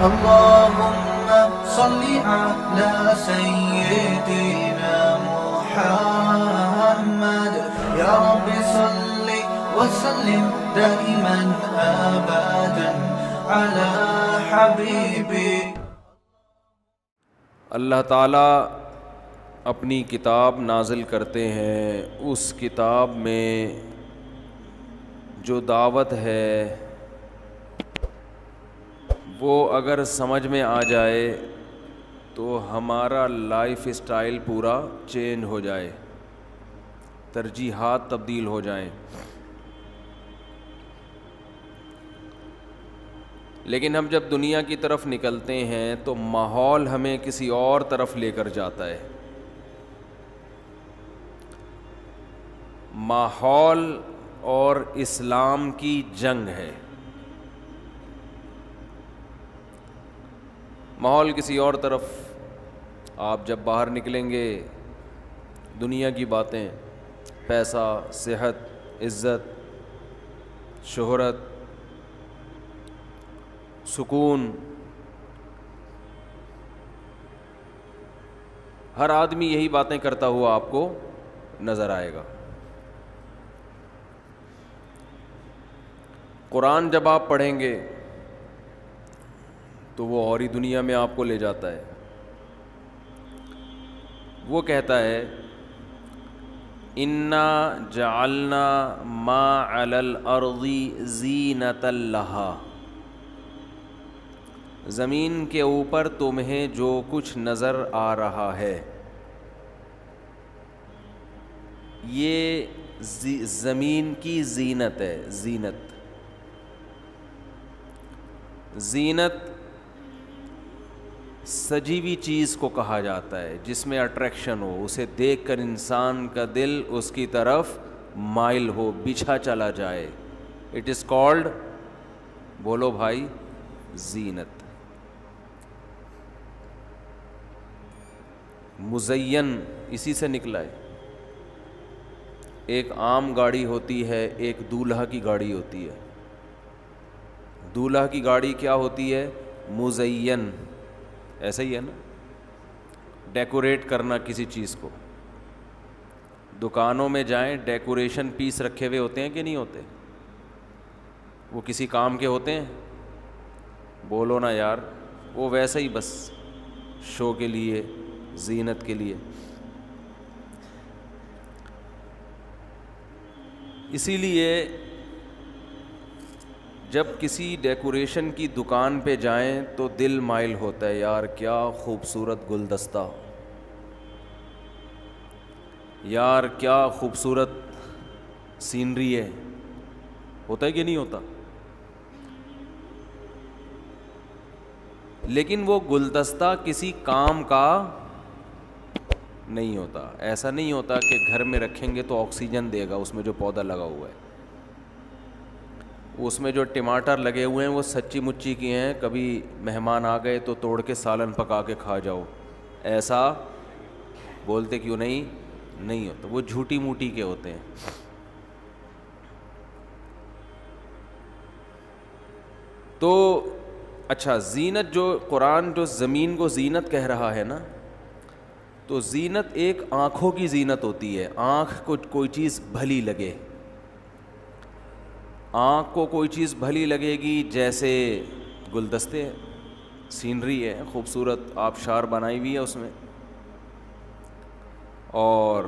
اللهم صل على سيدنا محمد يا رب صل وسلم دائما ابدا على حبيبي. اللہ تعالیٰ اپنی کتاب نازل کرتے ہیں، اس کتاب میں جو دعوت ہے وہ اگر سمجھ میں آ جائے تو ہمارا لائف اسٹائل پورا چینج ہو جائے، ترجیحات تبدیل ہو جائیں. لیکن ہم جب دنیا کی طرف نکلتے ہیں تو ماحول ہمیں کسی اور طرف لے کر جاتا ہے. ماحول اور اسلام کی جنگ ہے. ماحول کسی اور طرف، آپ جب باہر نکلیں گے دنیا کی باتیں، پیسہ، صحت، عزت، شہرت، سکون، ہر آدمی یہی باتیں کرتا ہوا آپ کو نظر آئے گا. قرآن جب آپ پڑھیں گے تو وہ اور ہی دنیا میں آپ کو لے جاتا ہے. وہ کہتا ہے انا جعلنا ما علی الارض زینۃ لہا، زمین کے اوپر تمہیں جو کچھ نظر آ رہا ہے یہ زمین کی زینت ہے. زینت سجی ہوئی چیز کو کہا جاتا ہے جس میں اٹریکشن ہو، اسے دیکھ کر انسان کا دل اس کی طرف مائل ہو، بچھا چلا جائے. اٹ از کالڈ، بولو بھائی، زینت. مزین اسی سے نکلا ہے. ایک عام گاڑی ہوتی ہے، ایک دولہا کی گاڑی ہوتی ہے. دولہا کی گاڑی کیا ہوتی ہے؟ مزین. ایسا ہی ہے نا، ڈیکوریٹ کرنا کسی چیز کو. دکانوں میں جائیں، ڈیکوریشن پیس رکھے ہوئے ہوتے ہیں کہ نہیں ہوتے؟ وہ کسی کام کے ہوتے ہیں؟ بولو نا یار. وہ ویسے ہی بس شو کے لیے، زینت کے لیے. اسی لیے جب کسی ڈیکوریشن کی دکان پہ جائیں تو دل مائل ہوتا ہے، یار کیا خوبصورت گلدستہ، یار کیا خوبصورت سینری ہے. ہوتا ہے کہ نہیں ہوتا؟ لیکن وہ گلدستہ کسی کام کا نہیں ہوتا. ایسا نہیں ہوتا کہ گھر میں رکھیں گے تو آکسیجن دے گا اس میں جو پودا لگا ہوا ہے. اس میں جو ٹماٹر لگے ہوئے ہیں وہ سچی مچی کی ہیں، کبھی مہمان آ گئے تو توڑ کے سالن پکا کے کھا جاؤ. ایسا بولتے کیوں نہیں ہوتا. وہ جھوٹی موٹی کے ہوتے ہیں. تو اچھا، زینت جو قرآن جو زمین کو زینت کہہ رہا ہے نا، تو زینت ایک آنکھوں کی زینت ہوتی ہے. آنکھ کو کوئی چیز بھلی لگے، آنکھ کو کوئی چیز بھلی لگے گی، جیسے گلدستے ہیں، سینری ہے خوبصورت، آبشار بنائی ہوئی ہے اس میں، اور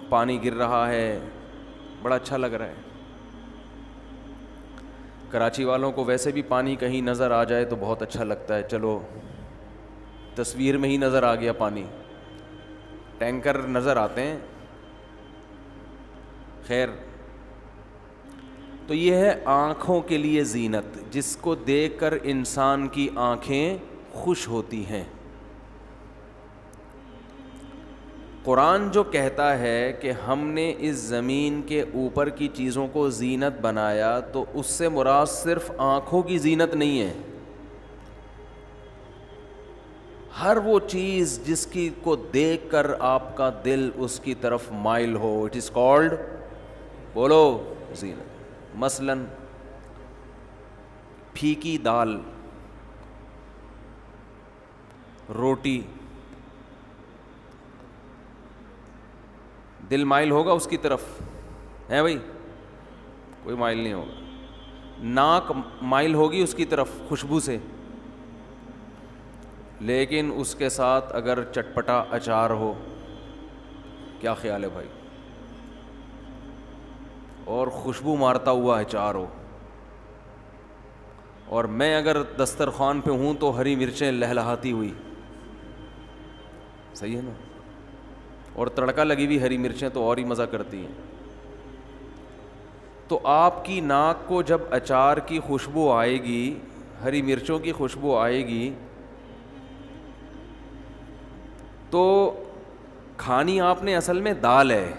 پانی گر رہا ہے، بڑا اچھا لگ رہا ہے. کراچی والوں کو ویسے بھی پانی کہیں نظر آ جائے تو بہت اچھا لگتا ہے. چلو تصویر میں ہی نظر آ گیا پانی، ٹینکر نظر آتے ہیں. خیر، تو یہ ہے آنکھوں کے لیے زینت، جس کو دیکھ کر انسان کی آنکھیں خوش ہوتی ہیں. قرآن جو کہتا ہے کہ ہم نے اس زمین کے اوپر کی چیزوں کو زینت بنایا، تو اس سے مراد صرف آنکھوں کی زینت نہیں ہے. ہر وہ چیز جس کی کو دیکھ کر آپ کا دل اس کی طرف مائل ہو، اٹ از کالڈ، بولو، زینت. مثلاً پھیکی دال، روٹی، دل مائل ہوگا اس کی طرف؟ ہے بھائی؟ کوئی مائل نہیں ہوگا. ناک مائل ہوگی اس کی طرف خوشبو سے، لیکن اس کے ساتھ اگر چٹپٹا اچار ہو، کیا خیال ہے بھائی؟ اور خوشبو مارتا ہوا اچار ہو، اور میں اگر دسترخوان پہ ہوں تو ہری مرچیں لہلہاتی ہوئی، صحیح ہے نا؟ اور تڑکا لگی ہوئی ہری مرچیں تو اور ہی مزہ کرتی ہیں. تو آپ کی ناک کو جب اچار کی خوشبو آئے گی، ہری مرچوں کی خوشبو آئے گی، تو کھانی آپ نے اصل میں دال ہے،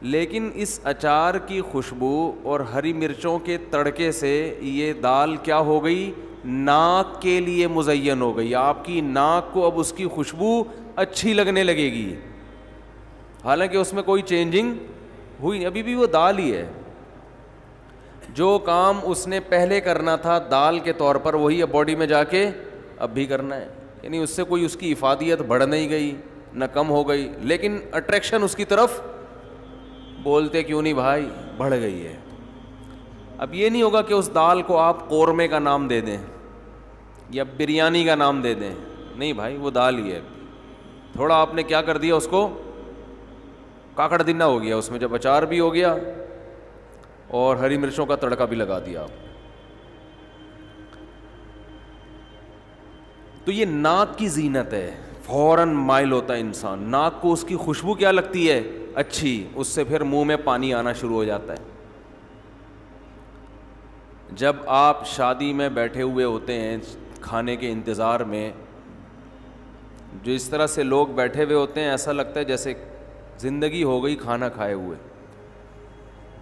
لیکن اس اچار کی خوشبو اور ہری مرچوں کے تڑکے سے یہ دال کیا ہو گئی؟ ناک کے لیے مزین ہو گئی. آپ کی ناک کو اب اس کی خوشبو اچھی لگنے لگے گی، حالانکہ اس میں کوئی چینجنگ ہوئی نہیں، ابھی بھی وہ دال ہی ہے. جو کام اس نے پہلے کرنا تھا دال کے طور پر، وہی اب باڈی میں جا کے اب بھی کرنا ہے. یعنی اس سے کوئی اس کی افادیت بڑھ نہیں گئی نہ کم ہو گئی، لیکن اٹریکشن اس کی طرف بولتے کیوں نہیں بھائی بڑھ گئی ہے. اب یہ نہیں ہوگا کہ اس دال کو آپ قورمے کا نام دے دیں یا بریانی کا نام دے دیں، نہیں بھائی وہ دال ہی ہے. تھوڑا آپ نے کیا کر دیا، اس کو کاکڑ دینا ہو گیا، اس میں جب اچار بھی ہو گیا اور ہری مرچوں کا تڑکا بھی لگا دیا آپ. تو یہ ناک کی زینت ہے، فوراً مائل ہوتا ہے انسان. ناک کو اس کی خوشبو کیا لگتی ہے؟ اچھی، اس سے پھر منہ میں پانی آنا شروع ہو جاتا ہے. جب آپ شادی میں بیٹھے ہوئے ہوتے ہیں کھانے کے انتظار میں، جو اس طرح سے لوگ بیٹھے ہوئے ہوتے ہیں، ایسا لگتا ہے جیسے زندگی ہو گئی کھانا کھائے ہوئے.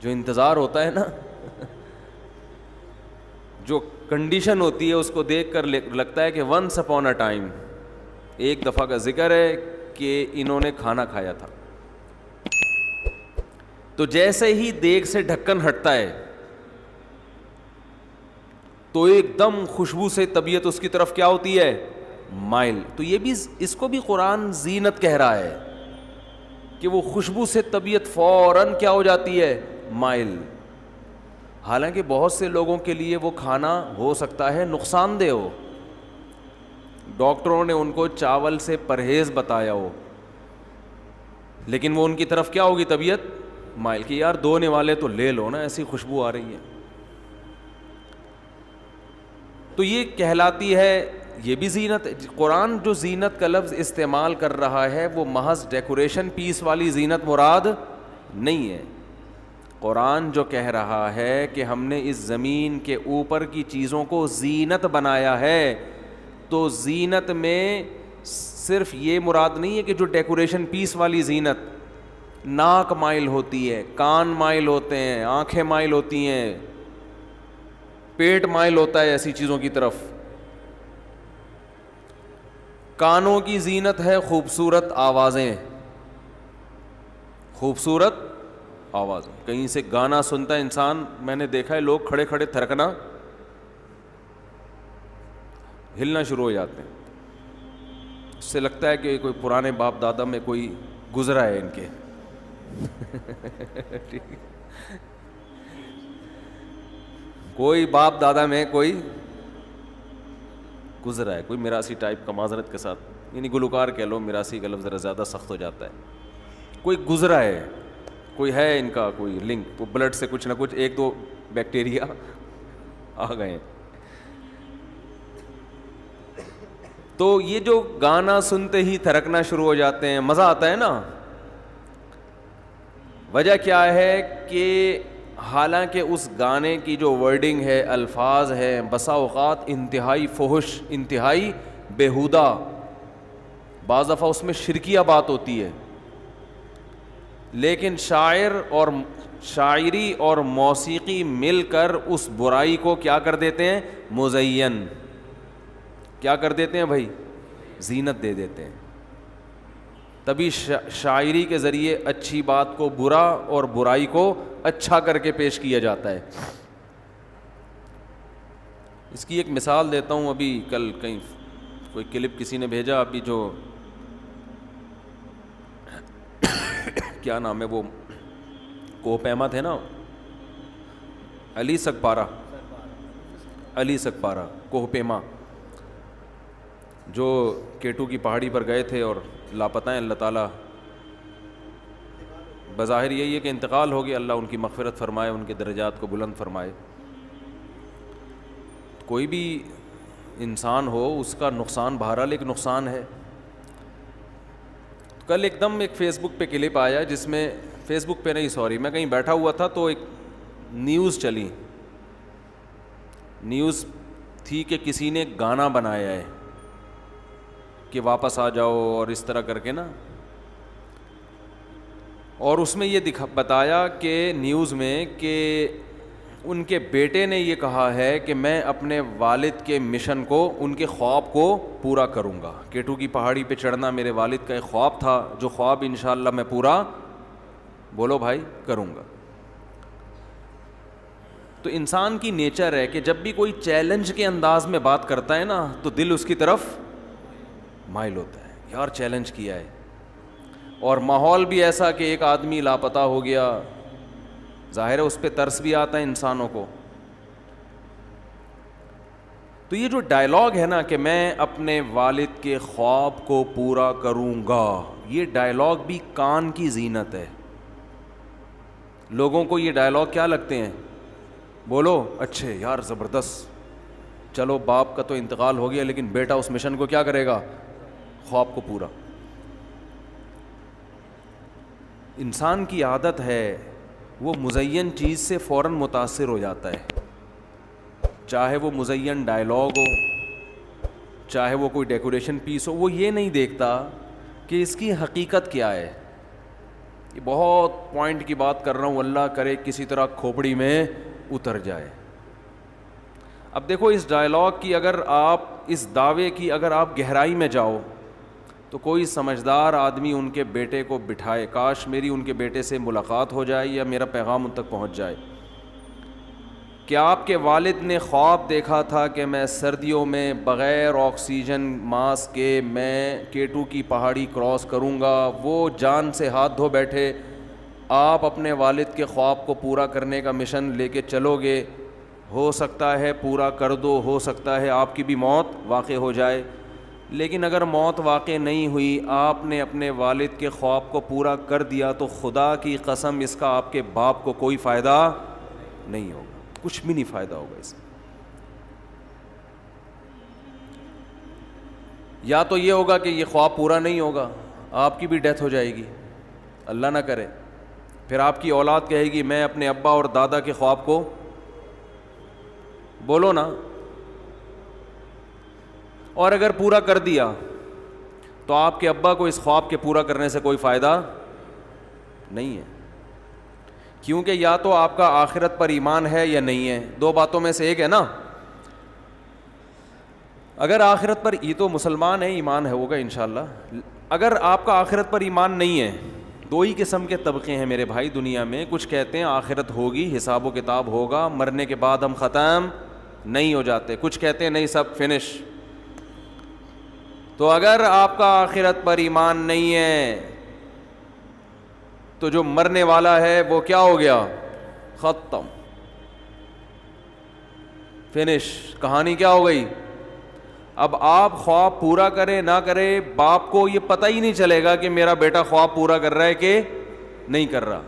جو انتظار ہوتا ہے نا جو کنڈیشن ہوتی ہے، اس کو دیکھ کر لگتا ہے کہ ونس اپون اے ٹائم، ایک دفعہ کا ذکر ہے کہ انہوں نے کھانا کھایا تھا. تو جیسے ہی دیگ سے ڈھکن ہٹتا ہے تو ایک دم خوشبو سے طبیعت اس کی طرف کیا ہوتی ہے؟ مائل. تو یہ بھی، اس کو بھی قرآن زینت کہہ رہا ہے کہ وہ خوشبو سے طبیعت فوراً کیا ہو جاتی ہے؟ مائل. حالانکہ بہت سے لوگوں کے لیے وہ کھانا ہو سکتا ہے نقصان دہ ہو، ڈاکٹروں نے ان کو چاول سے پرہیز بتایا ہو، لیکن وہ ان کی طرف کیا ہوگی؟ طبیعت مائل کہ یار دھونے والے تو لے لو نا، ایسی خوشبو آ رہی ہے. تو یہ کہلاتی ہے، یہ بھی زینت. قرآن جو زینت کا لفظ استعمال کر رہا ہے وہ محض ڈیکوریشن پیس والی زینت مراد نہیں ہے. قرآن جو کہہ رہا ہے کہ ہم نے اس زمین کے اوپر کی چیزوں کو زینت بنایا ہے، تو زینت میں صرف یہ مراد نہیں ہے کہ جو ڈیکوریشن پیس والی زینت، ناک مائل ہوتی ہے، کان مائل ہوتے ہیں، آنکھیں مائل ہوتی ہیں، پیٹ مائل ہوتا ہے ایسی چیزوں کی طرف. کانوں کی زینت ہے خوبصورت آوازیں، خوبصورت آواز. کہیں سے گانا سنتا ہے انسان، میں نے دیکھا ہے لوگ کھڑے کھڑے تھرکنا، ہلنا شروع ہو جاتے ہیں. اس سے لگتا ہے کہ کوئی پرانے باپ دادا میں کوئی گزرا ہے ان کے کوئی باپ دادا میں کوئی گزرا ہے، کوئی میراثی ٹائپ کا، معذرت کے ساتھ، یعنی گلوکار کہہ لو، میراثی کا لفظ ذرا زیادہ سخت ہو جاتا ہے. کوئی گزرا ہے، کوئی ہے ان کا کوئی لنک، وہ بلڈ سے کچھ نہ کچھ ایک دو بیکٹیریا آ گئے ہیں. تو یہ جو گانا سنتے ہی تھرکنا شروع ہو جاتے ہیں، مزہ آتا ہے نا. وجہ کیا ہے کہ حالانکہ اس گانے کی جو ورڈنگ ہے، الفاظ ہے، بسا اوقات انتہائی فحش، انتہائی بیہودہ، بعض دفعہ اس میں شرکیہ بات ہوتی ہے، لیکن شاعری اور موسیقی مل کر اس برائی کو کیا کر دیتے ہیں؟ مزین. کیا کر دیتے ہیں بھائی؟ زینت دے دیتے ہیں. تبھی شاعری کے ذریعے اچھی بات کو برا اور برائی کو اچھا کر کے پیش کیا جاتا ہے. اس کی ایک مثال دیتا ہوں. ابھی کل کہیں کوئی کلپ کسی نے بھیجا ابھی، جو کیا نام ہے وہ کوہ پیما تھے نا، علی سگپارہ کوہ پیما، جو کیٹو کی پہاڑی پر گئے تھے اور لاپتہ ہیں. اللہ تعالیٰ بظاہر یہی ہے کہ انتقال ہو گیا، اللہ ان کی مغفرت فرمائے، ان کے درجات کو بلند فرمائے. کوئی بھی انسان ہو اس کا نقصان بہرحال ایک نقصان ہے. کل ایک دم ایک فیس بک پہ کلپ آیا جس میں، فیس بک پہ نہیں سوری، میں کہیں بیٹھا ہوا تھا تو ایک نیوز چلی، نیوز تھی کہ کسی نے گانا بنایا ہے کہ واپس آ جاؤ اور اس طرح کر کے نا، اور اس میں یہ بتایا کہ نیوز میں کہ ان کے بیٹے نے یہ کہا ہے کہ میں اپنے والد کے مشن کو، ان کے خواب کو پورا کروں گا. کیٹو کی پہاڑی پہ چڑھنا میرے والد کا ایک خواب تھا، جو خواب انشاءاللہ میں پورا، بولو بھائی، کروں گا. تو انسان کی نیچر ہے کہ جب بھی کوئی چیلنج کے انداز میں بات کرتا ہے نا تو دل اس کی طرف مائل ہوتا ہے، یار چیلنج کیا ہے. اور ماحول بھی ایسا کہ ایک آدمی لاپتہ ہو گیا، ظاہر ہے اس پہ ترس بھی آتا ہے انسانوں کو. تو یہ جو ڈائلاگ ہے نا کہ میں اپنے والد کے خواب کو پورا کروں گا، یہ ڈائلاگ بھی کان کی زینت ہے. لوگوں کو یہ ڈائلاگ کیا لگتے ہیں؟ بولو اچھے یار زبردست، چلو باپ کا تو انتقال ہو گیا لیکن بیٹا اس مشن کو کیا کرے گا، خواب کو پورا. انسان کی عادت ہے وہ مزین چیز سے فوراً متاثر ہو جاتا ہے، چاہے وہ مزین ڈائلاگ ہو، چاہے وہ کوئی ڈیکوریشن پیس ہو. وہ یہ نہیں دیکھتا کہ اس کی حقیقت کیا ہے. یہ بہت پوائنٹ کی بات کر رہا ہوں، اللہ کرے کسی طرح کھوپڑی میں اتر جائے. اب دیکھو اس ڈائلاگ کی، اگر آپ اس دعوے کی اگر آپ گہرائی میں جاؤ تو کوئی سمجھدار آدمی ان کے بیٹے کو بٹھائے، کاش میری ان کے بیٹے سے ملاقات ہو جائے یا میرا پیغام ان تک پہنچ جائے. کہ آپ کے والد نے خواب دیکھا تھا کہ میں سردیوں میں بغیر آکسیجن ماسک کے میں کیٹو کی پہاڑی کراس کروں گا، وہ جان سے ہاتھ دھو بیٹھے، آپ اپنے والد کے خواب کو پورا کرنے کا مشن لے کے چلو گے. ہو سکتا ہے پورا کر دو، ہو سکتا ہے آپ کی بھی موت واقع ہو جائے. لیکن اگر موت واقع نہیں ہوئی، آپ نے اپنے والد کے خواب کو پورا کر دیا تو خدا کی قسم اس کا آپ کے باپ کو کوئی فائدہ نہیں ہوگا، کچھ بھی نہیں فائدہ ہوگا اس میں. یا تو یہ ہوگا کہ یہ خواب پورا نہیں ہوگا، آپ کی بھی ڈیتھ ہو جائے گی، اللہ نہ کرے. پھر آپ کی اولاد کہے گی میں اپنے ابا اور دادا کے خواب کو، بولو نا. اور اگر پورا کر دیا تو آپ کے ابا کو اس خواب کے پورا کرنے سے کوئی فائدہ نہیں ہے، کیونکہ یا تو آپ کا آخرت پر ایمان ہے یا نہیں ہے. دو باتوں میں سے ایک ہے نا. اگر آخرت پر، یہ تو مسلمان ہے، ایمان ہے ہوگا انشاءاللہ. اگر آپ کا آخرت پر ایمان نہیں ہے، دو ہی قسم کے طبقے ہیں میرے بھائی دنیا میں. کچھ کہتے ہیں آخرت ہوگی، حساب و کتاب ہوگا، مرنے کے بعد ہم ختم نہیں ہو جاتے. کچھ کہتے ہیں نہیں سب فنش. تو اگر آپ کا آخرت پر ایمان نہیں ہے تو جو مرنے والا ہے وہ کیا ہو گیا، ختم، فنش، کہانی کیا ہو گئی. اب آپ خواب پورا کرے نہ کرے، باپ کو یہ پتہ ہی نہیں چلے گا کہ میرا بیٹا خواب پورا کر رہا ہے کہ نہیں کر رہا،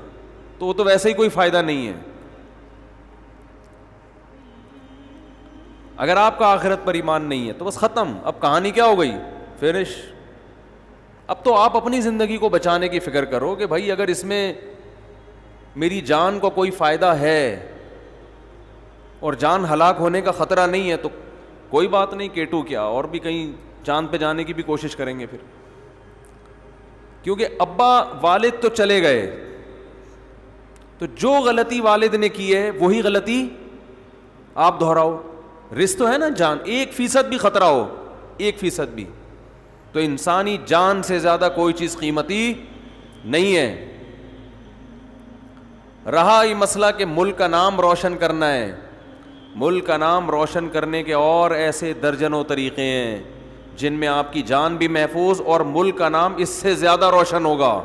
تو وہ تو ویسے ہی کوئی فائدہ نہیں ہے. اگر آپ کا آخرت پر ایمان نہیں ہے تو بس ختم، اب کہانی کیا ہو گئی، فنش. اب تو آپ اپنی زندگی کو بچانے کی فکر کرو کہ بھائی اگر اس میں میری جان کو کوئی فائدہ ہے اور جان ہلاک ہونے کا خطرہ نہیں ہے تو کوئی بات نہیں، کیٹو کیا اور بھی کہیں چاند پہ جانے کی بھی کوشش کریں گے پھر. کیونکہ ابا والد تو چلے گئے، تو جو غلطی والد نے کی ہے وہی غلطی آپ دہراؤ. رسک تو ہے نا، جان 1% بھی خطرہ ہو، 1% بھی، تو انسانی جان سے زیادہ کوئی چیز قیمتی نہیں ہے. رہا یہ مسئلہ کہ ملک کا نام روشن کرنا ہے، ملک کا نام روشن کرنے کے اور ایسے درجنوں طریقے ہیں جن میں آپ کی جان بھی محفوظ اور ملک کا نام اس سے زیادہ روشن ہوگا.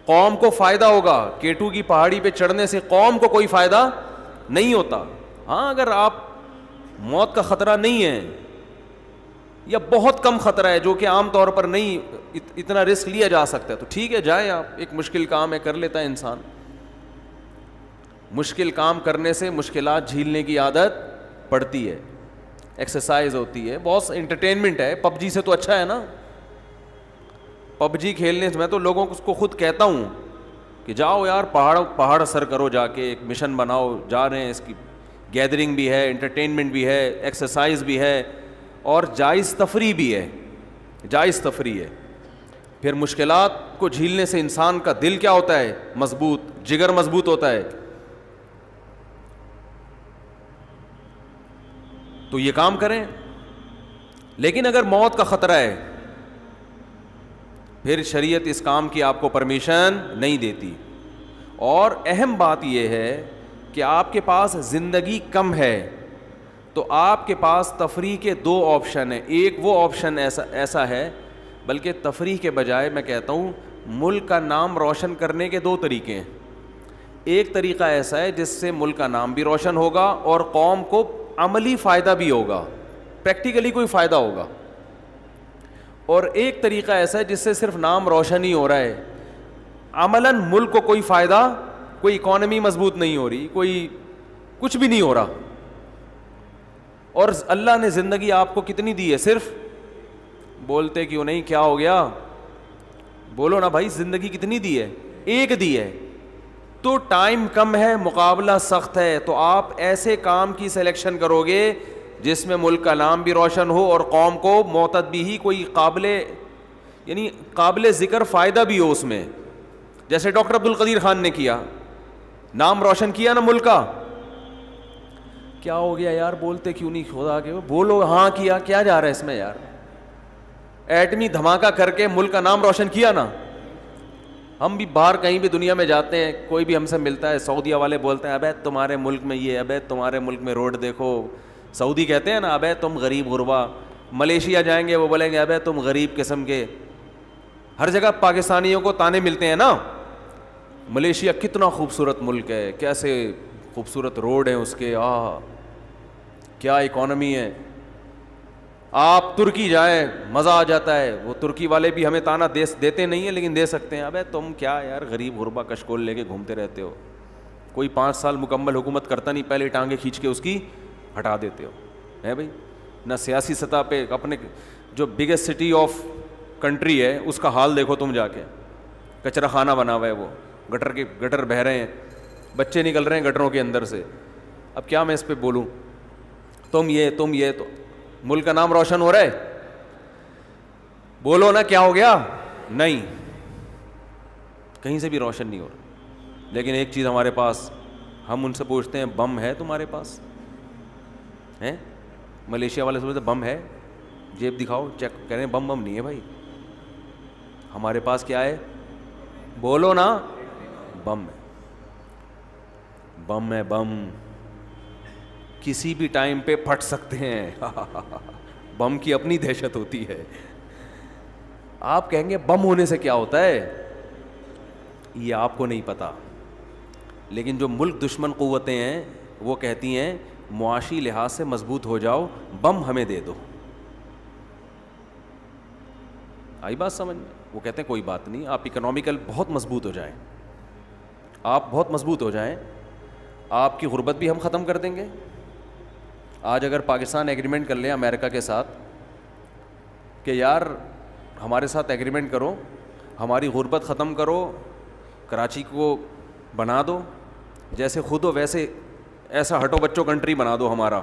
قوم کو فائدہ ہوگا. K2 کی پہاڑی پہ چڑھنے سے قوم کو کوئی فائدہ نہیں ہوتا. ہاں اگر آپ موت کا خطرہ نہیں ہے یا بہت کم خطرہ ہے جو کہ عام طور پر نہیں اتنا رسک لیا جا سکتا ہے تو ٹھیک ہے جائیں آپ. ایک مشکل کام ہے کر لیتا ہے انسان. مشکل کام کرنے سے مشکلات جھیلنے کی عادت پڑتی ہے, ایکسرسائز ہوتی ہے, بہت انٹرٹینمنٹ ہے. PUBG سے تو اچھا ہے نا. PUBG کھیلنے سے میں تو لوگوں کو خود کہتا ہوں کہ جاؤ یار پہاڑ سر کرو, جا کے ایک مشن بناؤ. جا رہے ہیں, اس کی گیدرنگ بھی ہے, انٹرٹینمنٹ بھی ہے, ایکسرسائز بھی ہے اور جائز تفریح بھی ہے. جائز تفریح ہے. پھر مشکلات کو جھیلنے سے انسان کا دل کیا ہوتا ہے؟ مضبوط, جگر مضبوط ہوتا ہے. تو یہ کام کریں. لیکن اگر موت کا خطرہ ہے پھر شریعت اس کام کی آپ کو پرمیشن نہیں دیتی. اور اہم بات یہ ہے کہ آپ کے پاس زندگی کم ہے تو آپ کے پاس تفریح کے 2 آپشن ہیں. ایک وہ آپشن ایسا ہے, بلکہ تفریح کے بجائے میں کہتا ہوں ملک کا نام روشن کرنے کے 2 طریقے ہیں. ایک طریقہ ایسا ہے جس سے ملک کا نام بھی روشن ہوگا اور قوم کو عملی فائدہ بھی ہوگا, پریکٹیکلی کوئی فائدہ ہوگا. اور ایک طریقہ ایسا ہے جس سے صرف نام روشن ہی ہو رہا ہے, عملاً ملک کو کوئی فائدہ, کوئی اکانومی مضبوط نہیں ہو رہی, کوئی کچھ بھی نہیں ہو رہا. اور اللہ نے زندگی آپ کو کتنی دی ہے؟ صرف بولتے کیوں نہیں, کیا ہو گیا؟ بولو نا بھائی, زندگی کتنی دی ہے؟ ایک دی ہے. تو ٹائم کم ہے, مقابلہ سخت ہے, تو آپ ایسے کام کی سلیکشن کرو گے جس میں ملک کا نام بھی روشن ہو اور قوم کو معتد بھی ہی کوئی قابل ذکر فائدہ بھی ہو اس میں. جیسے ڈاکٹر عبدالقدیر خان نے کیا, نام روشن کیا نا ملک کا. کیا ہو گیا یار, بولتے کیوں نہیں؟ خدا کے بولو. ہاں کیا, کیا جا رہا ہے اس میں یار؟ ایٹمی دھماکہ کر کے ملک کا نام روشن کیا نا. ہم بھی باہر کہیں بھی دنیا میں جاتے ہیں, کوئی بھی ہم سے ملتا ہے, سعودیہ والے بولتے ہیں ابے تمہارے ملک میں یہ, ابے تمہارے ملک میں روڈ دیکھو. سعودی کہتے ہیں نا ابے تم غریب غربا. ملیشیا جائیں گے وہ بولیں گے ابے تم غریب قسم کے. ہر جگہ پاکستانیوں کو تانے ملتے ہیں نا. ملیشیا کتنا خوبصورت ملک ہے, کیسے خوبصورت روڈ ہیں اس کے, کیا اکانومی ہے. آپ ترکی جائیں مزہ آ جاتا ہے. وہ ترکی والے بھی ہمیں تانا دیتے نہیں ہیں لیکن دے سکتے ہیں, ابے تم کیا یار غریب غربا کشکول لے کے گھومتے رہتے ہو. کوئی 5 سال مکمل حکومت کرتا نہیں, پہلے ٹانگیں کھینچ کے اس کی ہٹا دیتے ہو. ہے بھائی, نہ سیاسی سطح پہ اپنے جو بگیسٹ سٹی آف کنٹری ہے اس کا حال دیکھو تم جا کے. کچرا خانہ بنا ہوا ہے, وہ گٹر بہہ رہے ہیں, بچے نکل رہے ہیں گٹروں کے اندر سے. اب کیا میں اس پہ بولوں؟ تم یہ تو ملک کا نام روشن ہو رہا ہے. بولو نا کیا ہو گیا؟ نہیں, کہیں سے بھی روشن نہیں ہو رہا. لیکن ایک چیز ہمارے پاس, ہم ان سے پوچھتے ہیں بم ہے تمہارے پاس؟ ہیں ملیشیا والے سے بولتے بم ہے, جیب دکھاؤ, چیک کریں, بم نہیں ہے بھائی. ہمارے پاس کیا ہے؟ بولو نا, بم ہے. بم ہے, بم کسی بھی ٹائم پہ پھٹ سکتے ہیں. بم کی اپنی دہشت ہوتی ہے. آپ کہیں گے بم ہونے سے کیا ہوتا ہے؟ یہ آپ کو نہیں پتا. لیکن جو ملک دشمن قوتیں ہیں وہ کہتی ہیں معاشی لحاظ سے مضبوط ہو جاؤ, بم ہمیں دے دو. آئی بات سمجھ میں؟ وہ کہتے ہیں کوئی بات نہیں, آپ اکنامیکل بہت مضبوط ہو جائیں, آپ بہت مضبوط ہو جائیں, آپ کی غربت بھی ہم ختم کر دیں گے. آج اگر پاکستان ایگریمنٹ کر لیں امریکہ کے ساتھ کہ یار ہمارے ساتھ ایگریمنٹ کرو, ہماری غربت ختم کرو, کراچی کو بنا دو جیسے خود ہو ویسے, ایسا ہٹو بچوں کنٹری بنا دو ہمارا,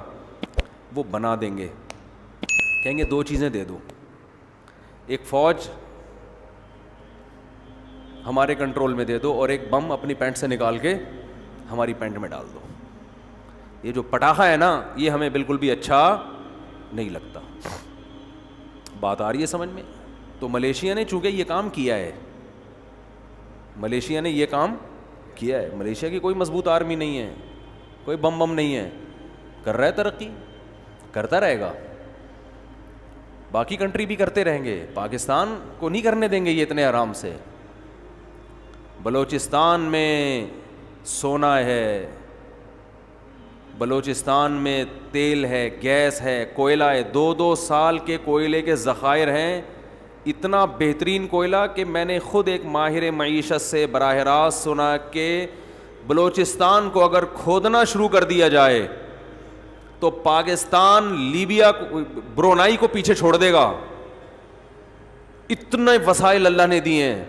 وہ بنا دیں گے. کہیں گے 2 چیزیں دے دو, ایک فوج ہمارے کنٹرول میں دے دو اور ایک بم اپنی پینٹ سے نکال کے ہماری پینٹ میں ڈال دو. یہ جو پٹاخہ ہے نا یہ ہمیں بالکل بھی اچھا نہیں لگتا. بات آ رہی ہے سمجھ میں؟ تو ملیشیا نے چونکہ یہ کام کیا ہے, ملیشیا نے یہ کام کیا ہے. ملیشیا کی کوئی مضبوط آرمی نہیں ہے, کوئی بم نہیں ہے, کر رہا ہے ترقی. کرتا رہے گا, باقی کنٹری بھی کرتے رہیں گے, پاکستان کو نہیں کرنے دیں گے یہ اتنے آرام سے. بلوچستان میں سونا ہے, بلوچستان میں تیل ہے, گیس ہے, کوئلہ ہے, 2 سال کے کوئلے کے ذخائر ہیں, اتنا بہترین کوئلہ کہ میں نے خود ایک ماہر معیشت سے براہ راست سنا کہ بلوچستان کو اگر کھودنا شروع کر دیا جائے تو پاکستان لیبیا برونائی کو پیچھے چھوڑ دے گا. اتنے وسائل اللہ نے دیے ہیں,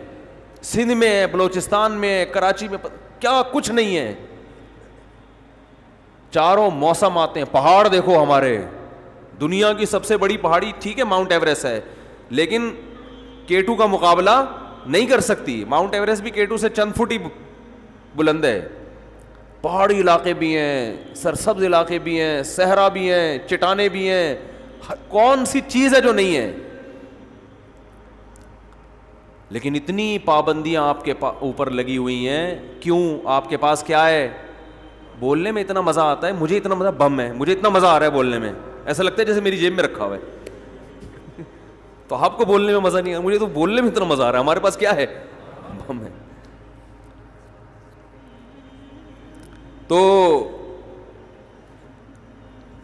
سندھ میں ہے, بلوچستان میں ہے, کراچی میں, کیا کچھ نہیں ہے. چاروں موسم آتے ہیں, پہاڑ دیکھو ہمارے, دنیا کی سب سے بڑی پہاڑی ٹھیک ہے ماؤنٹ ایوریسٹ ہے, لیکن K2 کا مقابلہ نہیں کر سکتی. ماؤنٹ ایوریسٹ بھی K2 سے چند فٹ ہی بلند ہے. پہاڑی علاقے بھی ہیں, سرسبز علاقے بھی ہیں, صحرا بھی ہیں, چٹانیں بھی ہیں, کون سی چیز ہے جو نہیں ہے. لیکن اتنی پابندیاں آپ کے اوپر لگی ہوئی ہیں, کیوں؟ آپ کے پاس کیا ہے؟ بولنے میں اتنا مزہ آتا ہے, مجھے اتنا مزہ, بم ہے, مجھے اتنا مزہ آ رہا ہے بولنے میں, ایسا لگتا ہے جیسے میری جیب میں رکھا ہوا ہے. تو آپ کو بولنے میں مزہ نہیں آ, مجھے تو بولنے میں اتنا مزہ آ رہا ہے. ہمارے پاس کیا ہے؟ بم ہے. تو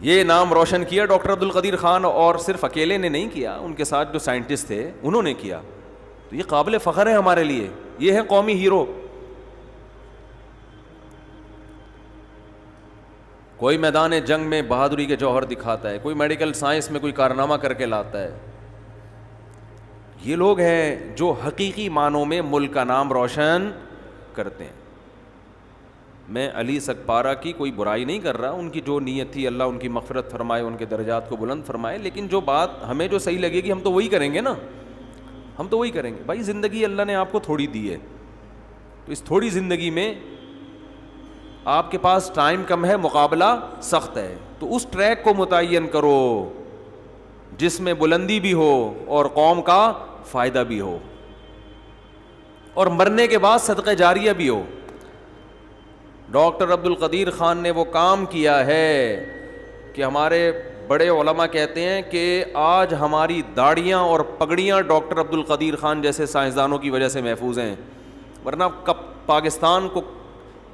یہ نام روشن کیا ڈاکٹر عبد القدیر خان, اور صرف اکیلے نے نہیں کیا, ان کے ساتھ جو سائنٹسٹ تھے انہوں نے کیا. تو یہ قابل فخر ہے ہمارے لیے, یہ ہے قومی ہیرو. کوئی میدان جنگ میں بہادری کے جوہر دکھاتا ہے, کوئی میڈیکل سائنس میں کوئی کارنامہ کر کے لاتا ہے. یہ لوگ ہیں جو حقیقی معنوں میں ملک کا نام روشن کرتے ہیں. میں علی سگپارہ کی کوئی برائی نہیں کر رہا, ان کی جو نیت تھی اللہ ان کی مغفرت فرمائے, ان کے درجات کو بلند فرمائے, لیکن جو بات ہمیں جو صحیح لگے گی ہم تو وہی کریں گے نا, ہم تو وہی کریں گے. بھائی زندگی اللہ نے آپ کو تھوڑی دی ہے, تو اس تھوڑی زندگی میں آپ کے پاس ٹائم کم ہے, مقابلہ سخت ہے, تو اس ٹریک کو متعین کرو جس میں بلندی بھی ہو اور قوم کا فائدہ بھی ہو اور مرنے کے بعد صدقہ جاریہ بھی ہو. ڈاکٹر عبد القدیر خان نے وہ کام کیا ہے کہ ہمارے بڑے علماء کہتے ہیں کہ آج ہماری داڑیاں اور پگڑیاں ڈاکٹر عبد القدیر خان جیسے سائنسدانوں کی وجہ سے محفوظ ہیں, ورنہ پاکستان کو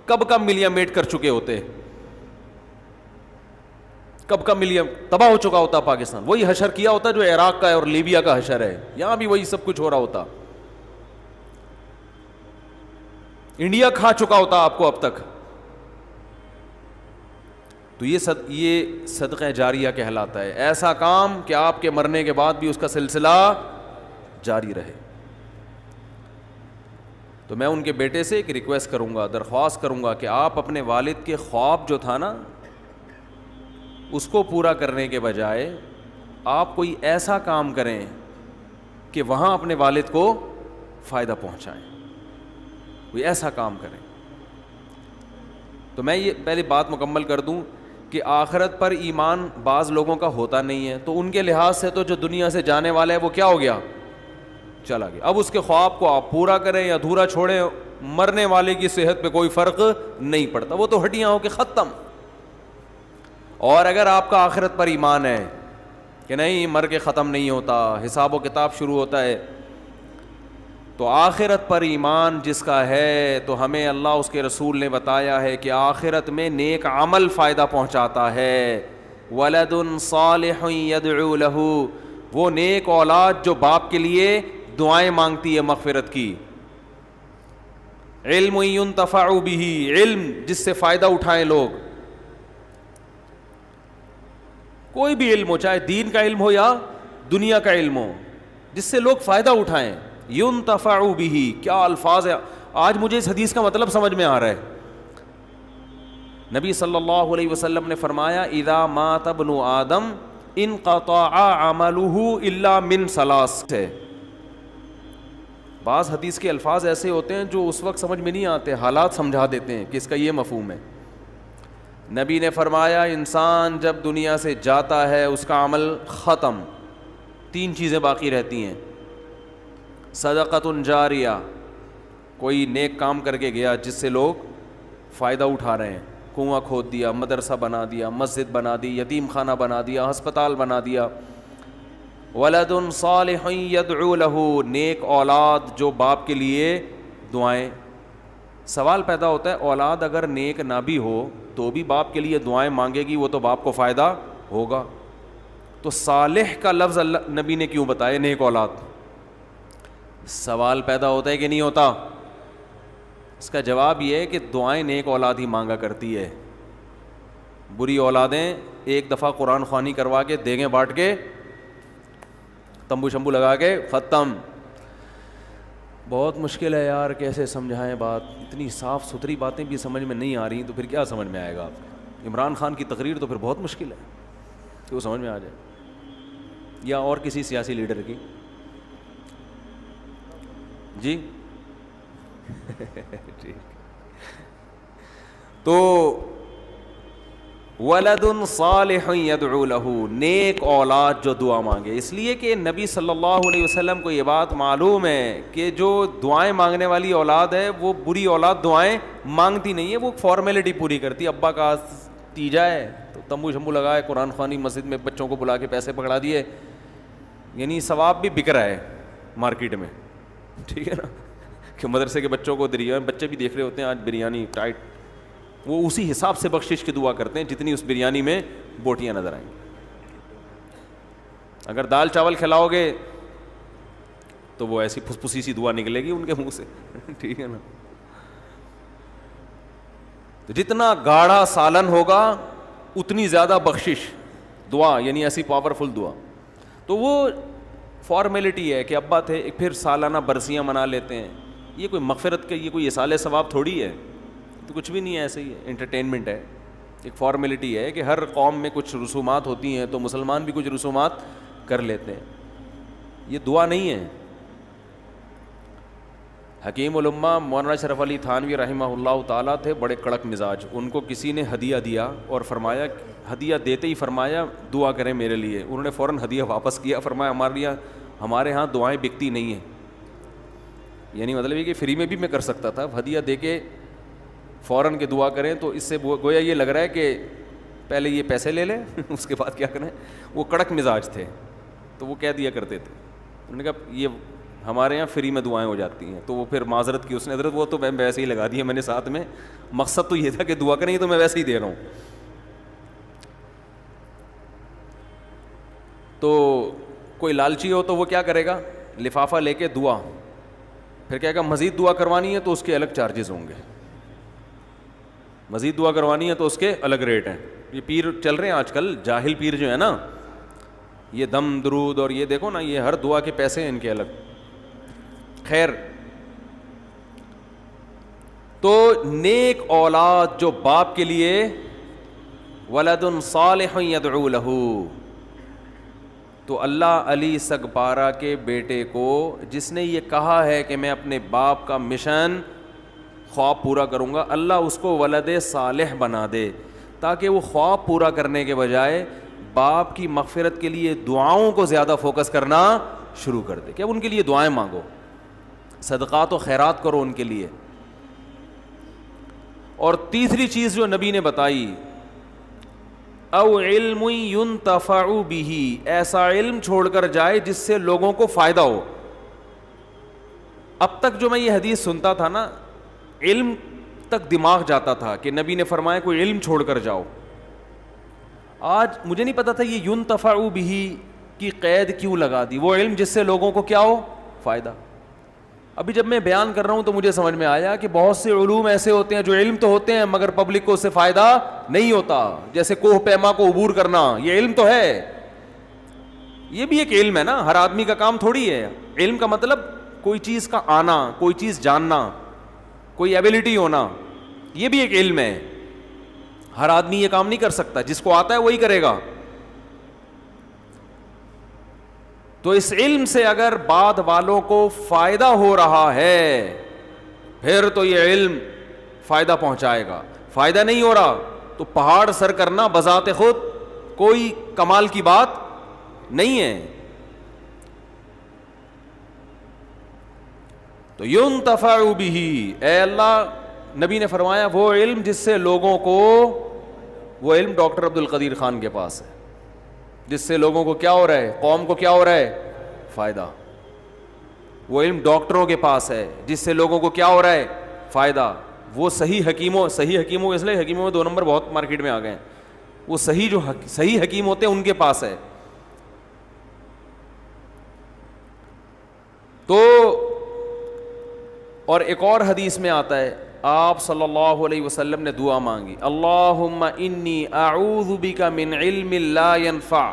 کب کا ملیا میٹ کر چکے ہوتے, کب کا ملیا تباہ ہو چکا ہوتا پاکستان. وہی حشر کیا ہوتا جو عراق کا ہے اور لیبیا کا حشر ہے, یہاں بھی وہی سب کچھ ہو رہا ہوتا. انڈیا کھا چکا ہوتا آپ کو اب تک. تو یہ صدقہ جاریہ کہلاتا ہے, ایسا کام کہ آپ کے مرنے کے بعد بھی اس کا سلسلہ جاری رہے. تو میں ان کے بیٹے سے ایک ریکویسٹ کروں گا, درخواست کروں گا کہ آپ اپنے والد کے خواب جو تھا نا اس کو پورا کرنے کے بجائے آپ کوئی ایسا کام کریں کہ وہاں اپنے والد کو فائدہ پہنچائیں, کوئی ایسا کام کریں. تو میں یہ پہلے بات مکمل کر دوں کہ آخرت پر ایمان بعض لوگوں کا ہوتا نہیں ہے, تو ان کے لحاظ سے تو جو دنیا سے جانے والا ہے وہ کیا ہو گیا, چلا گیا. اب اس کے خواب کو آپ پورا کریں یا ادھورا چھوڑیں, مرنے والے کی صحت پہ کوئی فرق نہیں پڑتا, وہ تو ہڈیاں ہو کے ختم. اور اگر آپ کا آخرت پر ایمان ہے کہ نہیں مر کے ختم نہیں ہوتا, حساب و کتاب شروع ہوتا ہے, تو آخرت پر ایمان جس کا ہے تو ہمیں اللہ اس کے رسول نے بتایا ہے کہ آخرت میں نیک عمل فائدہ پہنچاتا ہے. ولد صالح يدعو له, وہ نیک اولاد جو باپ کے لیے دعائیں مانگتی ہے مغفرت کی. علم ينتفع به, علم جس سے فائدہ اٹھائیں لوگ, کوئی بھی علم ہو, چاہے دین کا علم ہو یا دنیا کا علم ہو, جس سے لوگ فائدہ اٹھائیں. ينتفع به, کیا الفاظ ہے, آج مجھے اس حدیث کا مطلب سمجھ میں آ رہا ہے. نبی صلی اللہ علیہ وسلم نے فرمایا اذا مات ابن آدم انقطع عمله الا من ثلاث. بعض حدیث کے الفاظ ایسے ہوتے ہیں جو اس وقت سمجھ میں نہیں آتے, حالات سمجھا دیتے ہیں کہ اس کا یہ مفہوم ہے. نبی نے فرمایا انسان جب دنیا سے جاتا ہے اس کا عمل ختم, 3 چیزیں باقی رہتی ہیں. صدقۃ جاریہ, کوئی نیک کام کر کے گیا جس سے لوگ فائدہ اٹھا رہے ہیں, کنواں کھود دیا, مدرسہ بنا دیا, مسجد بنا دی, یتیم خانہ بنا دیا, ہسپتال بنا دیا. ولد صالح یدعو لہ, نیک اولاد جو باپ کے لیے دعائیں. سوال پیدا ہوتا ہے اولاد اگر نیک نہ بھی ہو تو بھی باپ کے لیے دعائیں مانگے گی, وہ تو باپ کو فائدہ ہوگا. تو صالح کا لفظ اللہ نبی نے کیوں بتایا نیک اولاد؟ سوال پیدا ہوتا ہے کہ نہیں ہوتا؟ اس کا جواب یہ ہے کہ دعائیں نیک اولاد ہی مانگا کرتی ہے. بری اولادیں ایک دفعہ قرآن خوانی کروا کے, دیگیں بانٹ کے, تمبو شمبو لگا کے ختم. بہت مشکل ہے یار, کیسے سمجھائیں بات, اتنی صاف ستھری باتیں بھی سمجھ میں نہیں آ رہی تو پھر کیا سمجھ میں آئے گا آپ کو؟ عمران خان کی تقریر تو پھر بہت مشکل ہے کہ وہ سمجھ میں آ جائے, یا اور کسی سیاسی لیڈر کی. جی ٹھیک. تو ولد صالح یدعو لہ, نیک اولاد جو دعا مانگے. اس لیے کہ نبی صلی اللہ علیہ وسلم کو یہ بات معلوم ہے کہ جو دعائیں مانگنے والی اولاد ہے وہ بری اولاد دعائیں مانگتی نہیں ہے, وہ فارمیلٹی پوری کرتی. ابا کا تیجا ہے تو تمبو شمبو لگائے, قرآن خوانی مسجد میں بچوں کو بلا کے پیسے پکڑا دیے, یعنی ثواب بھی بک رہا ہے مارکیٹ میں. ٹھیک ہے نا, کہ مدرسے کے بچوں کو دریا, بچے بھی دیکھ رہے ہوتے ہیں آج بریانی ٹائٹ, وہ اسی حساب سے بخشش کی دعا کرتے ہیں جتنی اس بریانی میں بوٹیاں نظر آئیں. اگر دال چاول کھلاؤ گے تو وہ ایسی پھسپھسی سی دعا نکلے گی ان کے منہ سے. ٹھیک ہے نا. تو جتنا گاڑھا سالن ہوگا اتنی زیادہ بخشش دعا, یعنی ایسی پاورفل دعا. تو وہ فارمیلٹی ہے کہ ابا تھے, پھر سالانہ برسیاں منا لیتے ہیں. یہ کوئی مغفرت کا, یہ کوئی اصال ثواب تھوڑی ہے, تو کچھ بھی نہیں ہے, ایسے ہی ہے, انٹرٹینمنٹ ہے, ایک فارمیلٹی ہے کہ ہر قوم میں کچھ رسومات ہوتی ہیں تو مسلمان بھی کچھ رسومات کر لیتے ہیں. یہ دعا نہیں ہے. حکیم الامہ مولانا اشرف علی تھانوی رحمہ اللہ تعالیٰ تھے بڑے کڑک مزاج. ان کو کسی نے ہدیہ دیا اور فرمایا, ہدیہ دیتے ہی فرمایا دعا کریں میرے لیے. انہوں نے فوراً ہدیہ واپس کیا, فرمایا ہمارے ہاں دعائیں بکتی نہیں ہیں. یعنی مطلب یہ کہ فری میں بھی میں کر سکتا تھا, ہدیہ دے کے فوراً کہ دعا کریں, تو اس سے گویا یہ لگ رہا ہے کہ پہلے یہ پیسے لے لیں اس کے بعد کیا کریں. وہ کڑک مزاج تھے تو وہ کہہ دیا کرتے تھے. انہوں نے کہا یہ ہمارے یہاں فری میں دعائیں ہو جاتی ہیں. تو وہ پھر معذرت کی اس نے, حضرت وہ تو میں ویسے ہی لگا دیا میں نے ساتھ میں, مقصد تو یہ تھا کہ دعا کریں, یہ تو میں ویسے ہی دے رہا ہوں. تو کوئی لالچی ہو تو وہ کیا کرے گا, لفافہ لے کے دعا, پھر کہے گا مزید دعا کروانی ہے تو اس کے الگ چارجز ہوں گے, مزید دعا کروانی ہے تو اس کے الگ ریٹ ہیں. یہ پیر چل رہے ہیں آج کل, جاہل پیر جو ہے نا, یہ دم درود اور یہ دیکھو نا, یہ ہر دعا کے پیسے ہیں ان کے الگ. خیر, تو نیک اولاد جو باپ کے لیے, ولد صالح یدعو لہ, تو اللہ علی سگپارہ کے بیٹے کو جس نے یہ کہا ہے کہ میں اپنے باپ کا مشن خواب پورا کروں گا, اللہ اس کو ولد صالح بنا دے تاکہ وہ خواب پورا کرنے کے بجائے باپ کی مغفرت کے لیے دعاؤں کو زیادہ فوکس کرنا شروع کر دے. کہ اب ان کے لیے دعائیں مانگو, صدقات و خیرات کرو ان کے لیے. اور تیسری چیز جو نبی نے بتائی, او علم ينتفع به, ایسا علم چھوڑ کر جائے جس سے لوگوں کو فائدہ ہو. اب تک جو میں یہ حدیث سنتا تھا نا, علم تک دماغ جاتا تھا کہ نبی نے فرمایا کوئی علم چھوڑ کر جاؤ. آج مجھے نہیں پتا تھا یہ ينتفع به کی قید کیوں لگا دی, وہ علم جس سے لوگوں کو کیا ہو, فائدہ. ابھی جب میں بیان کر رہا ہوں تو مجھے سمجھ میں آیا کہ بہت سے علوم ایسے ہوتے ہیں جو علم تو ہوتے ہیں مگر پبلک کو اس سے فائدہ نہیں ہوتا. جیسے کوہ پیما کو عبور کرنا, یہ علم تو ہے, یہ بھی ایک علم ہے نا, ہر آدمی کا کام تھوڑی ہے. علم کا مطلب کوئی چیز کا آنا, کوئی چیز جاننا, کوئی ایبلٹی ہونا, یہ بھی ایک علم ہے. ہر آدمی یہ کام نہیں کر سکتا, جس کو آتا ہے وہی کرے گا. تو اس علم سے اگر بعد والوں کو فائدہ ہو رہا ہے پھر تو یہ علم فائدہ پہنچائے گا. فائدہ نہیں ہو رہا تو پہاڑ سر کرنا بذات خود کوئی کمال کی بات نہیں ہے. تو ينتفع به, اے اللہ نبی نے فرمایا وہ علم جس سے لوگوں کو, وہ علم ڈاکٹر عبد القدیر خان کے پاس ہے, جس سے لوگوں کو کیا ہو رہا ہے, قوم کو کیا ہو رہا ہے, فائدہ. وہ علم ڈاکٹروں کے پاس ہے جس سے لوگوں کو کیا ہو رہا ہے, فائدہ. وہ صحیح حکیموں اس لیے حکیموں میں 2 نمبر بہت مارکیٹ میں آ گئے ہیں, وہ صحیح حکیم ہوتے ہیں ان کے پاس ہے. تو اور ایک اور حدیث میں آتا ہے, آپ صلی اللہ علیہ وسلم نے دعا مانگی, اللہم انی اعوذ بک من علم لا ینفع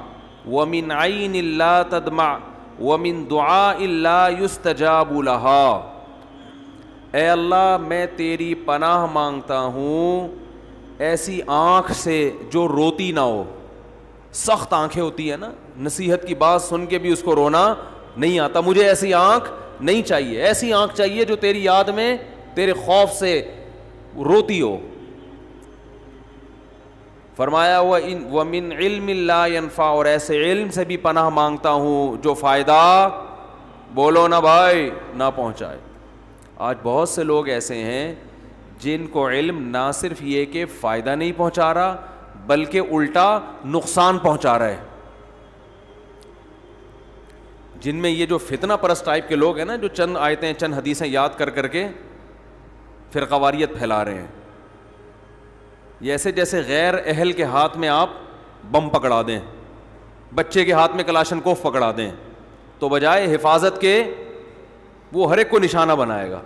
ومن عین لا تدمع ومن دعاء لا یستجاب لہا. اے اللہ میں تیری پناہ مانگتا ہوں ایسی آنکھ سے جو روتی نہ ہو. سخت آنکھیں ہوتی ہیں نا, نصیحت کی بات سن کے بھی اس کو رونا نہیں آتا. مجھے ایسی آنکھ نہیں چاہیے, ایسی آنکھ چاہیے جو تیری یاد میں تیرے خوف سے روتی ہو. فرمایا وَمِنْ عِلْمٍ لَا يَنْفَعُ, اور ایسے علم سے بھی پناہ مانگتا ہوں جو فائدہ, بولو نا بھائی, نہ پہنچائے. آج بہت سے لوگ ایسے ہیں جن کو علم نہ صرف یہ کہ فائدہ نہیں پہنچا رہا بلکہ الٹا نقصان پہنچا رہا ہے. جن میں یہ جو فتنہ پرست ٹائپ کے لوگ ہیں نا, جو چند آیتیں چند حدیثیں یاد کر کے فرقواریت پھیلا رہے ہیں, یہ ایسے جیسے غیر اہل کے ہاتھ میں آپ بم پکڑا دیں, بچے کے ہاتھ میں کلاشنکوف پکڑا دیں, تو بجائے حفاظت کے وہ ہر ایک کو نشانہ بنائے گا.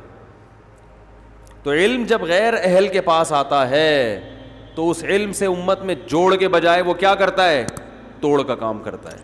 تو علم جب غیر اہل کے پاس آتا ہے تو اس علم سے امت میں جوڑ کے بجائے وہ کیا کرتا ہے, توڑ کا کام کرتا ہے.